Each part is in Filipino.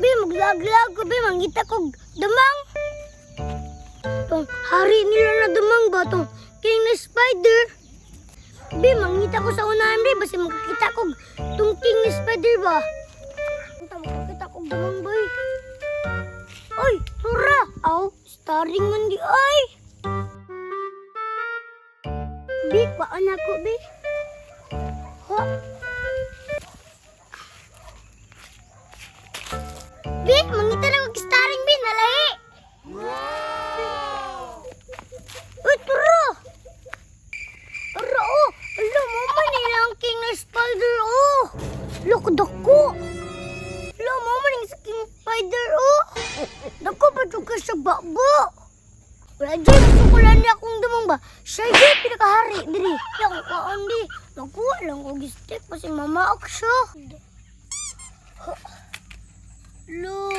Bi, maglag-lag ko, bi, mangita ko damang. Tong hari nila na damang ba, tong king na spider. Bi, mangita ko sa unahan, bi, basta makakita ko tong king na spider ba. Makakita ko damang, boy. Oy, tura! Aw, starring man di, ay! Bi, paan ako, bi. Ha? Bi, mangita na mag-starring, bi, nalahi. Uy, turo! Turo, oh! Alam mo man nila ang king na spider, oh! Loko-dako! Alam mo man yung king spider, oh! Dako pa juga sa babo! Wala dyan, sukulan niya akong damang ba? Siya yung pinakahari, diri. Yung kaan, di. Nakuha lang ko gistik, kasi mamaak siya. Lo.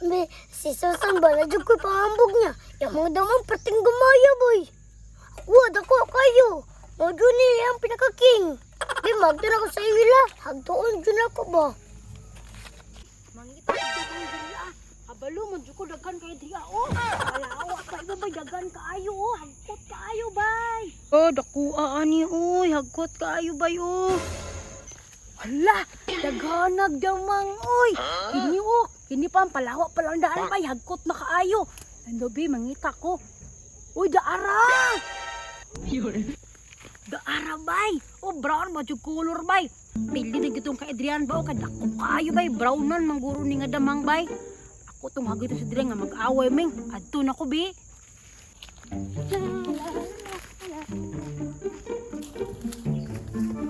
Be, si Susan ba? Nadyo ko'y pahambog niya. Yung mga damang pating gumaya, boy. Wad ako kayo. Madyo niya ang pinaka-king. Be, magdala ko sa iwila. Hagdoon dyan ako ba? Mangita ko dyan ah. Habalo, madyo ko dagan kayo diya, oh. Alawa pa, iba ba dagan kaayo, oh. Hagkot kaayo, bay. Oh, dakuha ani, oy. Hagkot kaayo, bay, oh. Hala, daghanag damang, oy. Kini, oh. Kini pa ang palawa palang daan, bay. Hagkot na kaayo. Ando, be, mangita ko. Uy, daara! Daara, bay. Oh, brown, madyo color, bay. Pili na gitong ka Adrian ba, o kadako kaayo, bay. Brownan, mangguro ni nga damang, bay. Ako itong hagito sa dire nga mag-away, ming. Adto na ko, bi.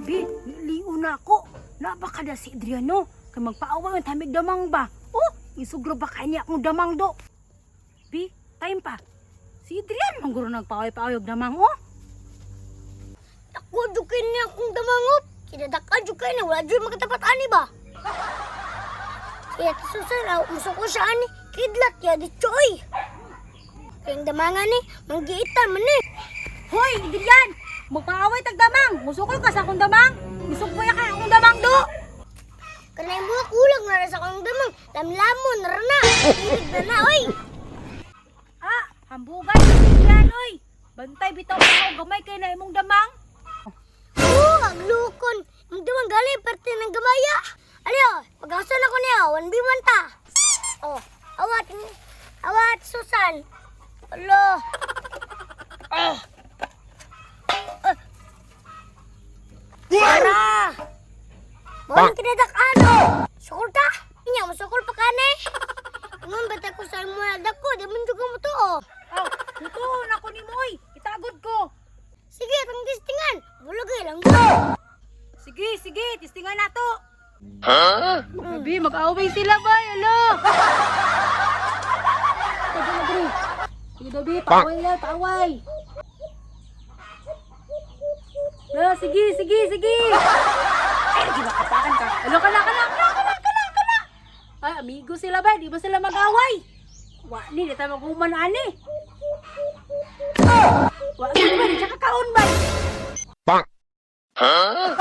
Bi, liu na ako. Napakada si Adriano. Kaya magpaaway ang tamig damang ba? Oh, isugro ba kanya akong damang do? Bi, time pa. Si Adrian, mangguro nagpaaway-paaway og damang, oh. Ako, dukin niya akong damangop. Kinadaka, dukin niya. Wala dyan makatapat ani ba? Kaya Susan, muso ko siya ani. Kidlat ya di choy. Kaya damangan ni, manggiita man ni. Hoy, Adrian! Magpaaway tag damang. Musukol ka sa akong damang. Musukol ka akong damang do. Kanay mo kulang na rin sa akong damang. Lamlamon, rana. Hilig na na, oy. Ah, hambugan, Adrian, oy. Bantay bitaw ako, gamay kay na imong damang. Aglukon. Ang damang galing, parte ng gamaya. Aliyo, pag-asan ako niya, 1v1 ta. Oh, awat, Susan. Alo. Tara! Bawang kinadak ano? Sukol ta? Inya, masukol pa ka ni. Ngun, ba't ako sa almohada ko? Di man juga mo to, oh. Oh, tutuon ako ni Moy. Itagod ko. Sige, itong tistingan. Bulagay lang ko. Sige, tistingan na to. Grabe, mag-away sila ba? Alo. Sige, Dobi, paaway lang, paaway. Sige. Ay, di ba kapakan ka? Alo, kana. Ay, amigo sila ba? Di ba sila mag-away? Wani, di tayo maghuman ani. Wani, di ba? Di siya kakaon ba? Huh?